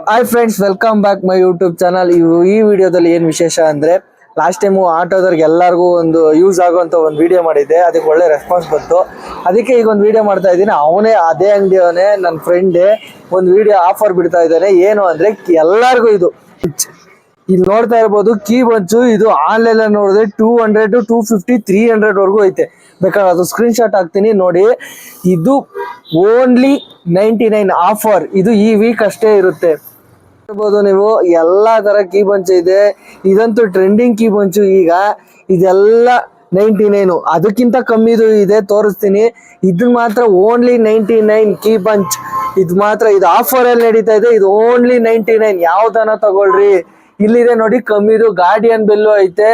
Hi friends, welcome back my YouTube channel. ಈ ವಿಡಿಯೋದಲ್ಲಿ ಏನು ವಿಶೇಷ ಅಂದರೆ, ಲಾಸ್ಟ್ ಟೈಮು ಆಟೋದವ್ರಿಗೆ ಎಲ್ಲರಿಗೂ ಒಂದು ಯೂಸ್ ಆಗುವಂಥ ಒಂದು ವಿಡಿಯೋ ಮಾಡಿದ್ದೆ. ಅದಕ್ಕೆ ಒಳ್ಳೆ ರೆಸ್ಪಾನ್ಸ್ ಬಂತು. ಅದಕ್ಕೆ ಈಗ ಒಂದು ವಿಡಿಯೋ ಮಾಡ್ತಾ ಇದ್ದೀನಿ. ಅವನೇ ಅದೇ ಅಂಗಡಿಯವನೇ, ನನ್ನ ಫ್ರೆಂಡೇ ಒಂದು ವಿಡಿಯೋ ಆಫರ್ ಬಿಡ್ತಾ ಇದ್ದಾನೆ. ಏನು ಅಂದರೆ ಎಲ್ಲರಿಗೂ ಇದು ಇಲ್ಲಿ ನೋಡ್ತಾ ಇರ್ಬೋದು, ಕೀ ಬಂಚು. ಇದು ಆನ್ಲೈನ್ ನೋಡಿದ್ರೆ 200, 250, 300 ವರೆಗೂ ಐತೆ. ಬೇಕಾದ್ರೆ ಅದು ಸ್ಕ್ರೀನ್ ಶಾಟ್ ಹಾಕ್ತೀನಿ ನೋಡಿ. ಇದು ಓನ್ಲಿ 99 ಆಫರ್. ಇದು ಈ ವೀಕ್ ಅಷ್ಟೇ ಇರುತ್ತೆ. ನೋಡ್ಬೋದು ನೀವು, ಎಲ್ಲಾ ತರ ಕೀ ಬಂಚ್ ಇದೆ. ಇದಂತೂ ಟ್ರೆಂಡಿಂಗ್ ಕೀ ಬಂಚು. ಈಗ ಇದೆಲ್ಲ 99. ಅದಕ್ಕಿಂತ ಕಮ್ಮಿದು ಇದೆ, ತೋರಿಸ್ತೀನಿ. ಇದು ಮಾತ್ರ ಓನ್ಲಿ 99 ಕೀ ಬಂಚ್. ಇದು ಮಾತ್ರ ಇದು ಆಫರ್ ಅಲ್ಲಿ ನಡೀತಾ ಇದೆ. ಇದು ಓನ್ಲಿ 99. ಯಾವ್ದನ ತಗೊಳ್ರಿ, ಇಲ್ಲಿದೆ ನೋಡಿ ಕಮ್ಮಿದು. ಗಾರ್ಡಿಯನ್ ಬೆಲ್ಲು ಐತೆ,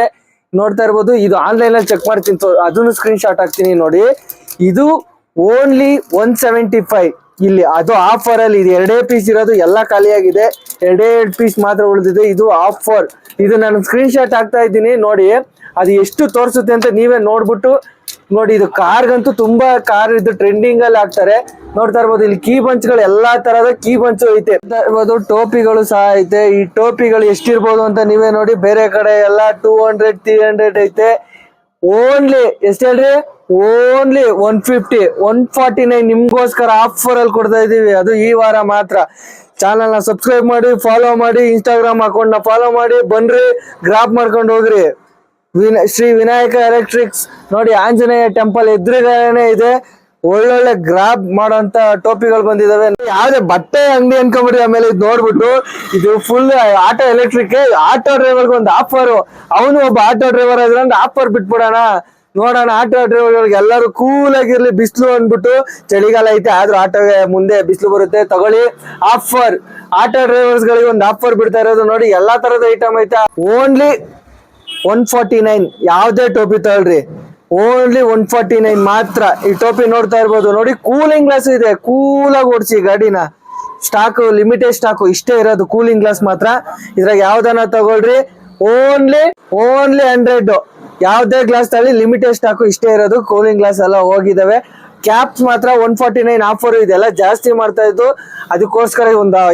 ನೋಡ್ತಾ ಇರ್ಬೋದು. ಇದು ಆನ್ಲೈನ್ ಅಲ್ಲಿ ಚೆಕ್ ಮಾಡ್ತೀನಿ, ಅದನ್ನು ಸ್ಕ್ರೀನ್ ಶಾಟ್ ಹಾಕ್ತೀನಿ ನೋಡಿ. ಇದು ಓನ್ಲಿ 175 ಇಲ್ಲಿ. ಅದು ಆಫರ್ ಅಲ್ಲಿ. ಇದು 2 ಪೀಸ್ ಇರೋದು, ಎಲ್ಲ ಖಾಲಿಯಾಗಿದೆ. 2 ಪೀಸ್ ಮಾತ್ರ ಉಳಿದಿದೆ. ಇದು ಆಫರ್. ಇದು ನಾನು ಸ್ಕ್ರೀನ್ ಶಾಟ್ ಹಾಕ್ತಾ ಇದ್ದೀನಿ ನೋಡಿ. ಅದು ಎಷ್ಟು ತೋರಿಸುತ್ತೆ ಅಂತ ನೀವೇ ನೋಡ್ಬಿಟ್ಟು ನೋಡಿ. ಇದು ಕಾರ್ಗಂತೂ ತುಂಬಾ ಕಾರ್ ಇದು ಟ್ರೆಂಡಿಂಗ್ ಅಲ್ಲಿ ಹಾಕ್ತಾರೆ. ನೋಡ್ತಾ ಇರ್ಬೋದು, ಇಲ್ಲಿ ಕೀ ಬಂಚ್ಗಳು ಎಲ್ಲಾ ತರದ ಕೀ ಬಂಚು ಐತೆ. ಇರ್ಬೋದು, ಟೋಪಿಗಳು ಸಹ ಐತೆ. ಈ ಟೋಪಿಗಳು ಎಷ್ಟಿರ್ಬೋದು ಅಂತ ನೀವೇ ನೋಡಿ. ಬೇರೆ ಕಡೆ ಎಲ್ಲ 200, 300 ಐತೆ. ಓನ್ಲಿ ಎಷ್ಟು ಹೇಳ್ರಿ? ಓನ್ಲಿ 150, 149 ನಿಮ್ಗೋಸ್ಕರ ಆಫರ್ ಅಲ್ಲಿ ಕೊಡ್ತಾ ಇದೀವಿ. ಅದು ಈ ವಾರ ಮಾತ್ರ. ಚಾನಲ್ ನ ಸಬ್ಸ್ಕ್ರೈಬ್ ಮಾಡಿ, ಫಾಲೋ ಮಾಡಿ, ಇನ್ಸ್ಟಾಗ್ರಾಮ್ ಅಕೌಂಟ್ ನ ಫಾಲೋ ಮಾಡಿ, ಬನ್ರಿ ಗ್ರಾಪ್ ಮಾಡ್ಕೊಂಡು ಹೋಗ್ರಿ. ಶ್ರೀ ವಿನಾಯಕ ಎಲೆಕ್ಟ್ರಿಕ್ಸ್ ನೋಡಿ, ಆಂಜನೇಯ ಟೆಂಪಲ್ ಎದುರುಗಡೆನೆ ಇದೆ. ಒಳ್ಳೊಳ್ಳೆ ಗ್ರಾಬ್ ಮಾಡೋಂತ ಟೋಪಿಗಳು ಬಂದಿದಾವೆ. ಯಾವ್ದೇ ಬಟ್ಟೆ ಅಂಗಡಿ ಅನ್ಕೊಂಡ್ಬಿಟ್ರಿ. ಆಮೇಲೆ ಇದು ನೋಡ್ಬಿಟ್ಟು, ಇದು ಫುಲ್ ಆಟೋ ಎಲೆಕ್ಟ್ರಿಕ್. ಆಟೋ ಡ್ರೈವರ್ಗೆ ಒಂದು ಆಫರ್. ಅವನು ಒಬ್ಬ ಆಟೋ ಡ್ರೈವರ್ ಆದ್ರಂದ್ರೆ ಆಫರ್ ಬಿಟ್ಬಿಡೋಣ, ನೋಡೋಣ. ಆಟೋ ಡ್ರೈವರ್ಗಳಿಗೆ ಎಲ್ಲರೂ ಕೂಲ್ ಆಗಿರ್ಲಿ. ಬಿಸಿಲು ಅಂದ್ಬಿಟ್ಟು ಚಳಿಗಾಲ ಐತೆ, ಆದ್ರೂ ಆಟೋಗೆ ಮುಂದೆ ಬಿಸಿಲು ಬರುತ್ತೆ, ತಗೊಳ್ಳಿ ಆಫರ್. ಆಟೋ ಡ್ರೈವರ್ಸ್ ಗಳಿಗೆ ಒಂದು ಆಫರ್ ಬಿಡ್ತಾ ಇರೋದು ನೋಡಿ. ಎಲ್ಲಾ ತರದ ಐಟಮ್ ಐತೆ. ಓನ್ಲಿ 149. ಯಾವ್ದೇ ಟೋಪಿ ತಗೊಳ್ರಿ, ಓನ್ಲಿ 149 ಮಾತ್ರ. ಈ ಟೋಪಿ ನೋಡ್ತಾ ಇರ್ಬೋದು ನೋಡಿ. ಕೂಲಿಂಗ್ ಗ್ಲಾಸ್ ಇದೆ, ಕೂಲಾಗಿ ಓಡಿಸಿ ಗಾಡಿನ. ಸ್ಟಾಕ್ ಲಿಮಿಟೆಡ್ ಸ್ಟಾಕ್ ಇಷ್ಟೇ ಇರೋದು. ಕೂಲಿಂಗ್ ಗ್ಲಾಸ್ ಮಾತ್ರ. ಇದ್ರಾಗ ಯಾವ್ದನ್ನ ತಗೊಳ್ರಿ, ಓನ್ಲಿ 100. ಯಾವ್ದೇ ಗ್ಲಾಸ್ ತಗೊಳ್ಳಿ, ಲಿಮಿಟೆಡ್ ಸ್ಟಾಕ್ ಇಷ್ಟೇ ಇರೋದು. ಕೂಲಿಂಗ್ ಗ್ಲಾಸ್ ಎಲ್ಲ ಹೋಗಿದಾವೆ. ಕ್ಯಾಪ್ಸ್ ಮಾತ್ರ 149 ಆಫರ್. ಇದೆಲ್ಲ ಜಾಸ್ತಿ ಮಾಡ್ತಾ ಇದ್ದು, ಅದಕ್ಕೋಸ್ಕರ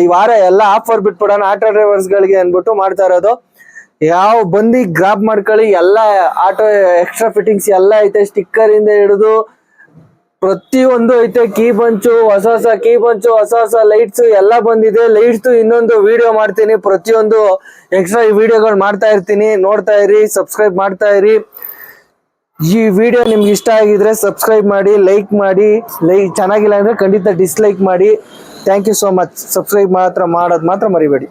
ಈ ವಾರ ಎಲ್ಲ ಆಫರ್ ಬಿಟ್ಬಿಡೋಣ ಆಟೋ ಡ್ರೈವರ್ಸ್ ಗಳಿಗೆ ಅನ್ಬಿಟ್ಟು ಮಾಡ್ತಾ ಇರೋದು. ಯಾವ ಬಂದು ಗ್ರಾಬ್ ಮಾಡ್ಕೊಳ್ಳಿ. ಎಲ್ಲ ಆಟೋ ಎಕ್ಸ್ಟ್ರಾ ಫಿಟ್ಟಿಂಗ್ಸ್ ಎಲ್ಲ ಐತೆ. ಸ್ಟಿಕ್ಕರ್ ಇಂದ ಹಿಡಿದು ಪ್ರತಿಯೊಂದು ಐತೆ. ಕೀ ಬಂಚು, ಹೊಸ ಕೀ ಬಂಚು, ಹೊಸ ಲೈಟ್ಸ್ ಎಲ್ಲ ಬಂದಿದೆ. ಲೈಟ್ಸ್ ಇನ್ನೊಂದು ವಿಡಿಯೋ ಮಾಡ್ತೀನಿ. ಪ್ರತಿಯೊಂದು ಎಕ್ಸ್ಟ್ರಾ ವಿಡಿಯೋಗಳು ಮಾಡ್ತಾ ಇರ್ತೀನಿ, ನೋಡ್ತಾ ಇರಿ, ಸಬ್ಸ್ಕ್ರೈಬ್ ಮಾಡ್ತಾ ಇರಿ. ಈ ವಿಡಿಯೋ ನಿಮ್ಗೆ ಇಷ್ಟ ಆಗಿದ್ರೆ ಸಬ್ಸ್ಕ್ರೈಬ್ ಮಾಡಿ, ಲೈಕ್ ಮಾಡಿ. ಚೆನ್ನಾಗಿಲ್ಲ ಅಂದ್ರೆ ಖಂಡಿತ ಡಿಸ್ಲೈಕ್ ಮಾಡಿ. Thank you so much. Subscribe ಮಾಡೋದು ಮಾತ್ರ ಮರಿಬೇಡಿ.